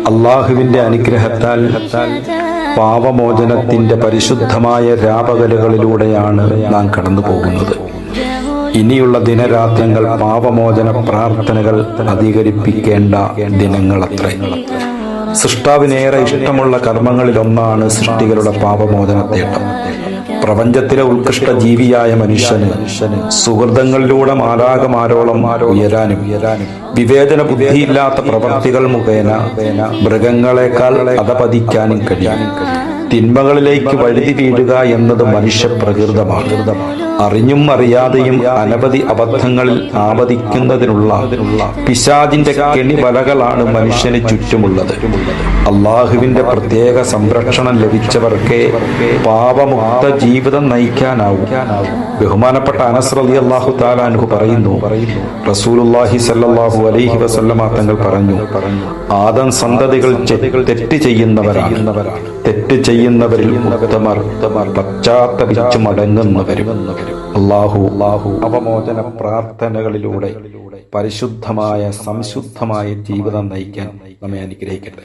അള്ളാഹുവിന്റെ അനുഗ്രഹത്താൽ പാപമോചനത്തിന്റെ പരിശുദ്ധമായ രാപകലുകളിലൂടെയാണ് നാം കടന്നു പോകുന്നത്. ഇനിയുള്ള ദിനരാത്രങ്ങൾ പാപമോചന പ്രാർത്ഥനകൾ അധികരിപ്പിക്കേണ്ട ദിനങ്ങളത്രേ. സൃഷ്ടാവിനേറെ ഇഷ്ടമുള്ള കർമ്മങ്ങളിലൊന്നാണ് സൃഷ്ടികളുടെ പാപമോചനത്തേട്ടം. പ്രപഞ്ചത്തിലെ ഉത്കൃഷ്ട ജീവിയായ മനുഷ്യന് സുഹൃതങ്ങളിലൂടെ മാലാകമാരോളം ഉയരാനും വിവേചന ബുദ്ധിയില്ലാത്ത പ്രവർത്തികൾ മുഖേന മൃഗങ്ങളെക്കാൾ അധപതിക്കാനും കഴിയും. തിന്മകളിലേക്ക് വഴുതി വീഴുക എന്നത് മനുഷ്യ പ്രകൃതമാണ്. അറിഞ്ഞും അറിയാതെയും അനവധി അബദ്ധങ്ങളിൽ ആപതിക്കുന്നതിനുള്ള പിശാചിന്റെ കെണിവലകളാണ് മനുഷ്യന് ചുറ്റുമുള്ളത്. അള്ളാഹുവിന്റെ പ്രത്യേക സംരക്ഷണം ലഭിച്ചവർക്കേ പാപമുക്ത ജീവിതം നയിക്കാനാവും. ബഹുമാനപ്പെട്ട അനസ് റളിയല്ലാഹു തആല അൻഹു പറയുന്നു, റസൂലുള്ളാഹി സ്വല്ലല്ലാഹു അലൈഹി വസല്ലമ തങ്ങൾ പറഞ്ഞു, ആദം സന്തതികൾ തെറ്റ് ചെയ്യുന്നവരാണ്. തെറ്റ് ചെയ്യുന്നവരിൽ ഉത്തമർ പശ്ചാത്തപിച്ചു മടങ്ങുന്നവരും. അല്ലാഹു പാപമോചന പ്രാർത്ഥനകളിലൂടെ പരിശുദ്ധമായ സംശുദ്ധമായ ജീവിതം നയിക്കാൻ നമ്മെ അനുഗ്രഹിക്കട്ടെ.